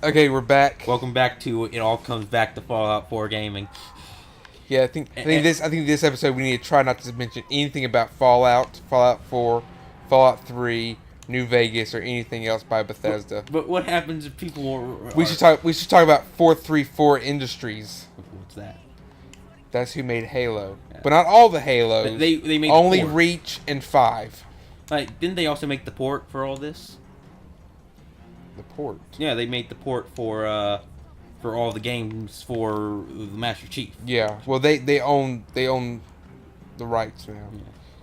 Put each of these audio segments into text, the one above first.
Okay, we're back. Welcome back to It All Comes Back to Fallout 4 Gaming. Yeah, I think this episode we need to try not to mention anything about Fallout, Fallout 4, Fallout 3, New Vegas, or anything else by Bethesda. But what happens if people We should talk about 434 Industries. What's that? That's who made Halo, Yeah. but not all the Halos. They made only the port. Reach and 5. Like, didn't they also make the port for all this? The port. Yeah, they made the port for all the games for the Master Chief. Yeah. Well, they own the rights now.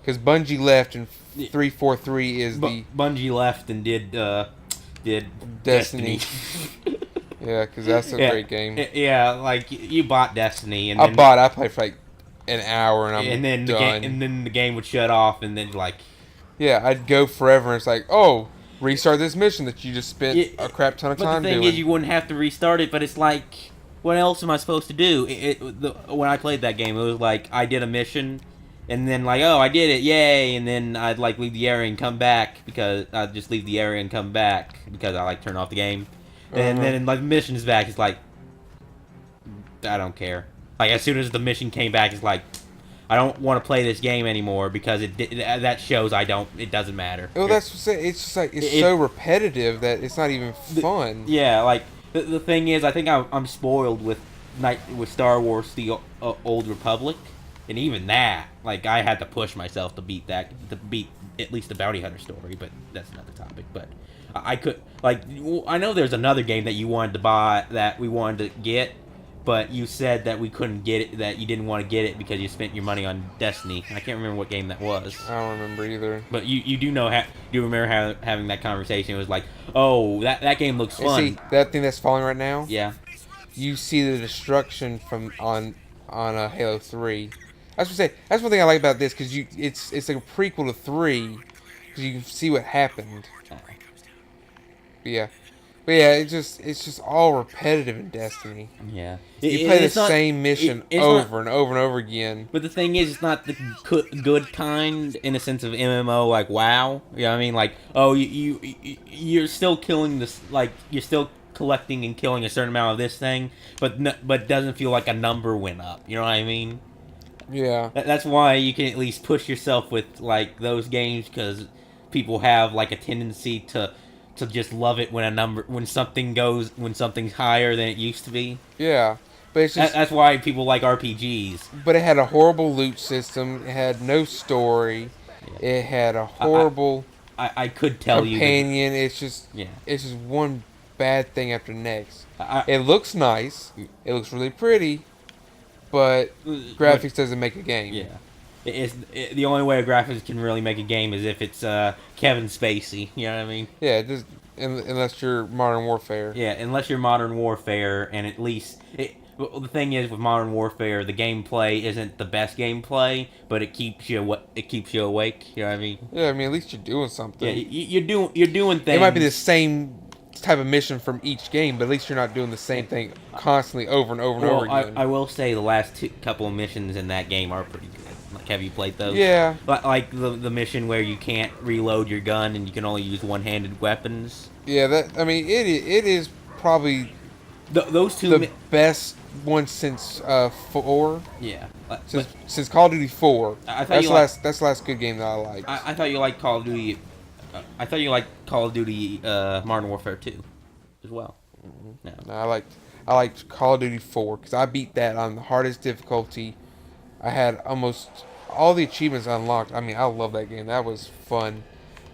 Because Bungie left, and 343 is the Bungie left and did Destiny. Yeah, because that's a great game. Yeah, like you bought Destiny, and I then, played for like an hour, and I'm then done. the game would shut off, and then like Yeah, I'd go forever, and it's like, oh, restart this mission that you just spent a crap ton of time But the thing doing. is, you wouldn't have to restart it. But it's like, what else am I supposed to do? When I played that game, it was like I did a mission, and then like, oh, I did it, yay! And then I'd like leave the area and come back because I'd just leave the area and come back because I like turn off the game, and then like the mission is back. It's like I don't care. Like as soon as the mission came back, it's like I don't want to play this game anymore because that shows I don't. It doesn't matter. Well, that's what it's just like it's so repetitive that it's not even fun. Yeah, like the thing is, I think I'm spoiled with Star Wars: The Old Republic, and even that, like I had to push myself to beat at least the Bounty Hunter story, but that's another topic. But I could I know there's another game that you wanted to buy that we wanted to get. But you said that we couldn't get it, that you didn't want to get it because you spent your money on Destiny. I can't remember what game that was. I don't remember either. But you do know, do remember having that conversation. It was like, oh, that game looks fun. See, that thing that's falling right now? Yeah. You see the destruction from on Halo 3. I was gonna say, that's one thing I like about this, because it's like a prequel to 3, because you can see what happened. But yeah, it's just all repetitive in Destiny. Yeah. You play the same mission over and over and over again. But the thing is, it's not the good kind in a sense of MMO, like WoW. You know what I mean? Like, oh, you're still killing this, like, you're still collecting and killing a certain amount of this thing, but it doesn't feel like a number went up. You know what I mean? Yeah. That's why you can at least push yourself with, like, those games, because people have, like, a tendency to just love it when something's higher than it used to be. Yeah, but it's just, that's why people like RPGs. But it had a horrible loot system. It had no story. Yeah. It had a horrible. I could tell companion. It's just one bad thing after next. It looks nice. It looks really pretty, but graphics doesn't make a game. Yeah. The only way a graphics can really make a game is if it's Kevin Spacey. You know what I mean? Yeah, unless you're Modern Warfare. Yeah, unless you're Modern Warfare, and at least the thing is with Modern Warfare, the gameplay isn't the best gameplay, but it keeps you awake. You know what I mean? Yeah, I mean at least you're doing something. Yeah, you're doing things. It might be the same type of mission from each game, but at least you're not doing the same thing constantly over and over and over again. I will say the last couple of missions in that game are pretty good. Like, have you played those? Yeah. Like the mission where you can't reload your gun and you can only use one-handed weapons. Yeah, it is probably those two the best one since 4. Yeah. Since Call of Duty 4. That's the last good game that I liked. I thought you liked Call of Duty. I thought you liked Call of Duty Modern Warfare 2 as well. Mm-hmm. No, I liked Call of Duty 4 because I beat that on the hardest difficulty. I had almost all the achievements unlocked. I mean, I love that game. That was fun.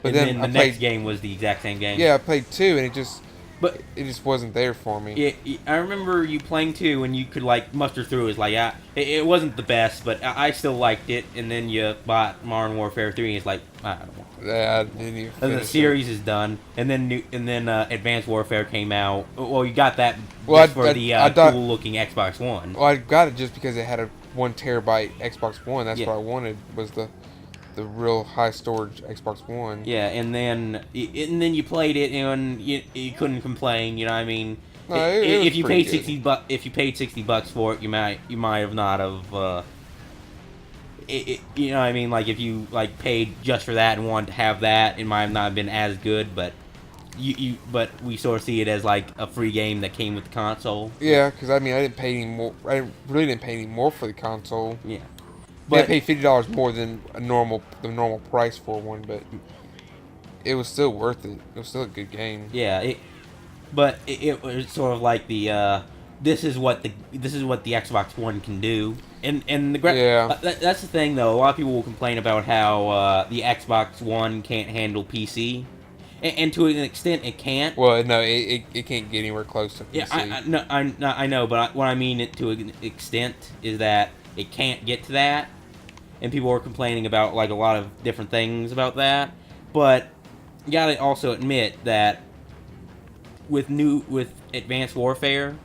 But then the next game was the exact same game. Yeah, I played 2, and it just wasn't there for me. I remember you playing 2, and you could like muster through. It was like it wasn't the best, but I still liked it. And then you bought Modern Warfare 3, and it's like I don't want. Yeah, I didn't even finish the series is done, and then Advanced Warfare came out. Well, you got that for the cool-looking Xbox One. Well, I got it just because it had a 1 terabyte Xbox One. That's what I wanted, was the real high storage Xbox One. Yeah, and then you played it and you couldn't complain. You know what I mean? No, if you paid $60 for it, you might have not have. You know what I mean? Like if you like paid just for that and wanted to have that, it might have not been as good. But but we sort of see it as like a free game that came with the console. Yeah, because I mean, I didn't pay any more. Really didn't pay any more for the console. Yeah, I but paid $50 more than the normal price for one, but it was still worth it. It was still a good game. yeah, it was sort of like the this is what the Xbox One can do, and Yeah. that's the thing though. A lot of people will complain about how the Xbox One can't handle PC, and to an extent it can't. Well, no, it can't get anywhere close to PC. Yeah, I know, but what I mean it to an extent is that it can't get to that, and people are complaining about like a lot of different things about that. But you gotta also admit that with Advanced Warfare,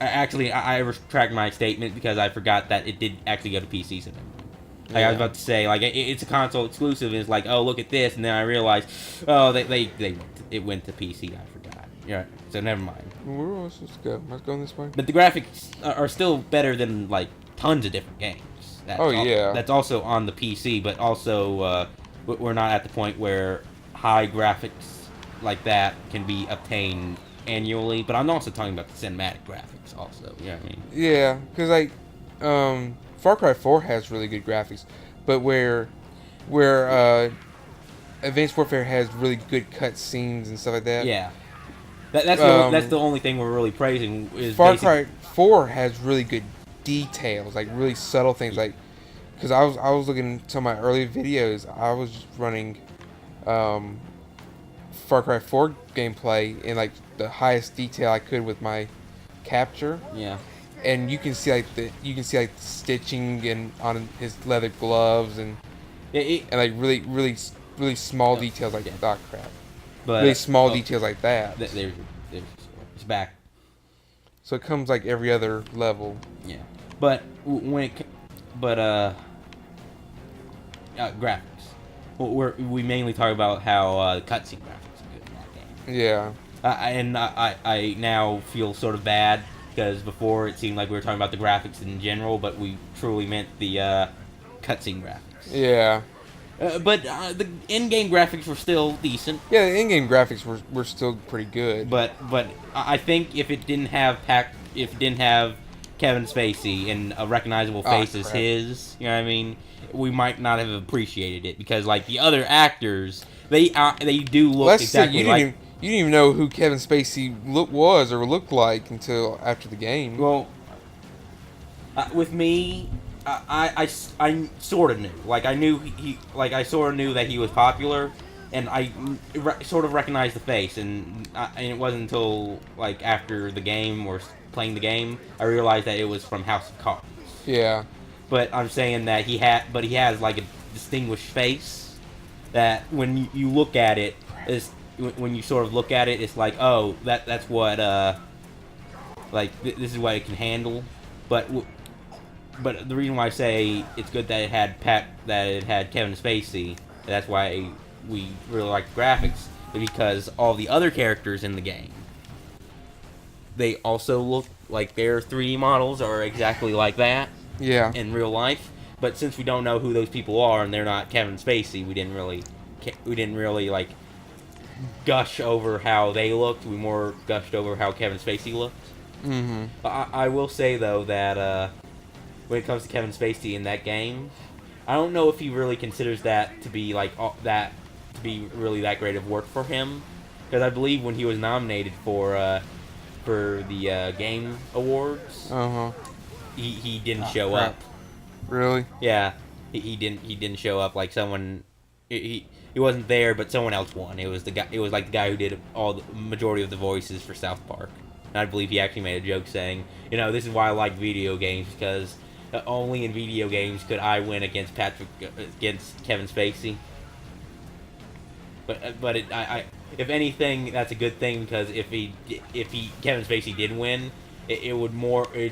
I retract my statement because I forgot that it did actually go to PC. Like I was about to say, like it's a console exclusive, and it's like, oh look at this, and then I realized, oh it went to PC. I forgot. Yeah, so never mind. Where was this go? Let's go this way. But the graphics are still better than like tons of different games. That's also on the PC, but also we're not at the point where high graphics like that can be obtained annually. But I'm also talking about the cinematic graphics also. You know what I mean? Yeah, because like Far Cry 4 has really good graphics, but where Advanced Warfare has really good cut scenes and stuff like that. Yeah, that's the only thing we're really praising. Is Far Cry 4 has really good details, like really subtle things. Like, because I was looking at some of my early videos, I was running Far Cry 4 gameplay in like the highest detail I could with my capture. Yeah. And you can see like the stitching and on his leather gloves and like really small details like that. Crap. But really small details like that. There's it's back. So it comes like every other level. Yeah. But graphics. We mainly talk about how cutscene graphics are good in that game. Yeah. And I now feel sort of bad. Because before it seemed like we were talking about the graphics in general, but we truly meant the cutscene graphics. Yeah. But the in-game graphics were still decent. Yeah, the in-game graphics were still pretty good. But I think if it didn't have Kevin Spacey and a recognizable face as his, you know what I mean, we might not have appreciated it because like the other actors, they do look exactly like. You didn't even know who Kevin Spacey was or looked like until after the game. Well, with me, I sort of knew. Like I knew I sort of knew that he was popular, and I sort of recognized the face. And it wasn't until like after the game or playing the game I realized that it was from House of Cards. Yeah. But I'm saying that he has like a distinguished face that when you look at it is. When you sort of look at it, it's like, oh, that's what this is what it can handle. But the reason why I say it's good that it had Kevin Spacey, that's why we really like the graphics, is because all the other characters in the game, they also look like their 3D models are exactly like that. Yeah. In real life, but since we don't know who those people are and they're not Kevin Spacey, we didn't really like gush over how they looked. We more gushed over how Kevin Spacey looked. Mm-hmm. I will say though that when it comes to Kevin Spacey in that game, I don't know if he really considers that to be like really that great of work for him, because I believe when he was nominated for the game awards, he didn't show up. Really? Yeah, he didn't show up. Like someone he wasn't there, but someone else won. It was the guy. It was like the guy who did all the majority of the voices for South Park. And I believe he actually made a joke saying, this is why I like video games, because only in video games could I win against Kevin Spacey. But if anything, that's a good thing, because if Kevin Spacey did win, it would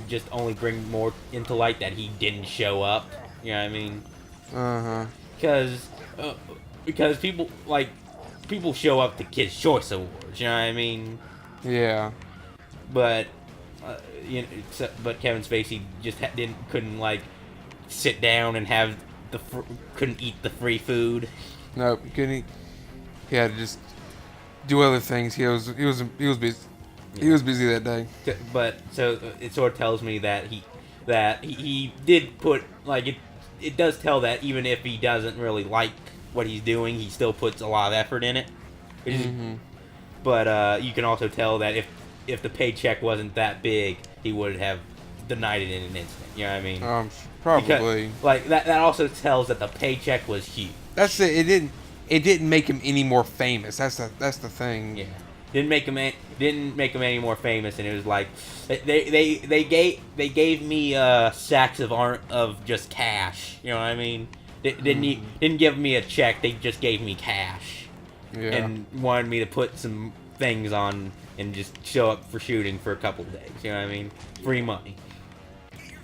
just only bring more into light that he didn't show up. You know what I mean? Because people show up to Kids' Choice Awards, you know what I mean? Yeah. But but Kevin Spacey just couldn't like sit down and have couldn't eat the free food. No, he couldn't eat. He had to just do other things. He was busy. Yeah. He was busy that day. But so it sort of tells me that he did put like it does tell that even if he doesn't really like what he's doing, he still puts a lot of effort in it. Which is, but you can also tell that if the paycheck wasn't that big, he would have denied it in an instant. You know what I mean? Probably. Because, like that also tells that the paycheck was huge. That's it. It didn't make him any more famous. That's the thing. Yeah. Didn't make him any more famous, and it was like they gave me sacks of just cash. You know what I mean? Didn't give me a check. They just gave me cash, Yeah. and wanted me to put some things on and just show up for shooting for a couple of days. You know what I mean? Free money.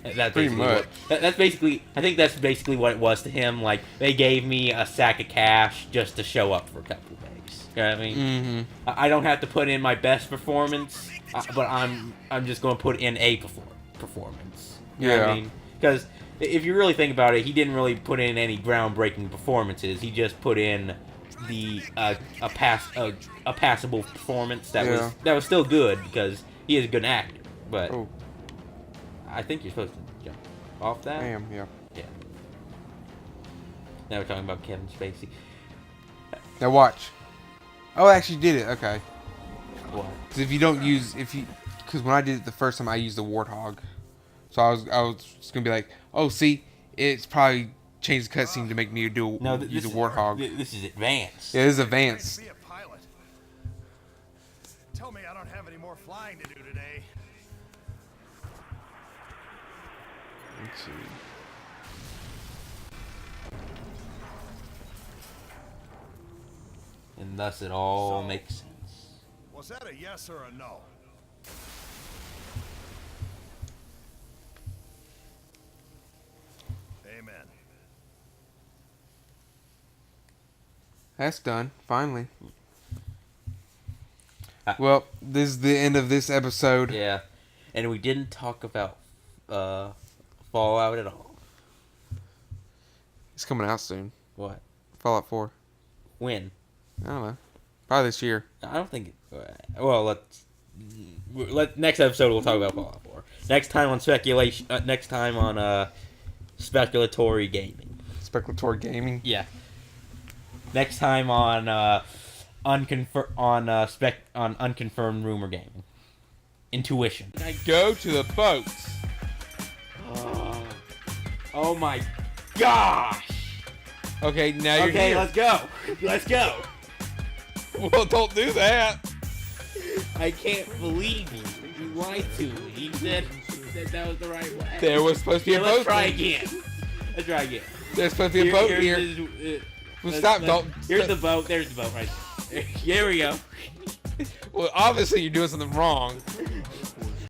That's Pretty basically much. that's basically. I think that's basically what it was to him. Like they gave me a sack of cash just to show up for a couple of days. You know what I mean? I don't have to put in my best performance, but I'm just going to put in a performance. You know what I mean? Because if you really think about it, he didn't really put in any groundbreaking performances. He just put in the a passable performance that was still good because he is a good actor. But I think you're supposed to jump off that. I am. Yeah. Yeah. Now we're talking about Kevin Spacey. Now watch. Oh, I actually did it. Okay. What? Because if you don't use because when I did it the first time, I used the warthog. So I was just gonna be like, oh, see, it's probably changed the cutscene to make me use a warthog. This is advanced. Yeah, this is advanced. Be a pilot. Tell me I don't have any more flying to do today. Let's see. And thus it all makes sense. Was that a yes or a no? Amen. That's done. Finally. Well, this is the end of this episode. Yeah. And we didn't talk about Fallout at all. It's coming out soon. What? Fallout 4. When? I don't know. Probably this year. I don't think. Well, next episode we'll talk about Fallout 4. Next time on speculation. Next time on speculatory gaming. Speculatory gaming. Yeah. Next time on unconfirmed rumor gaming. Intuition. I go to the boats. Oh my gosh! Okay, now you're Okay, here. let's go. Let's go. Well, don't do that. I can't believe you. You lied to me. You said that was the right way. There was supposed to be a boat. Let's try again. Let's try again. There's supposed to be a boat here. Well, stop, don't. Here's the boat. There's the boat right there. Here we go. Well, obviously you're doing something wrong.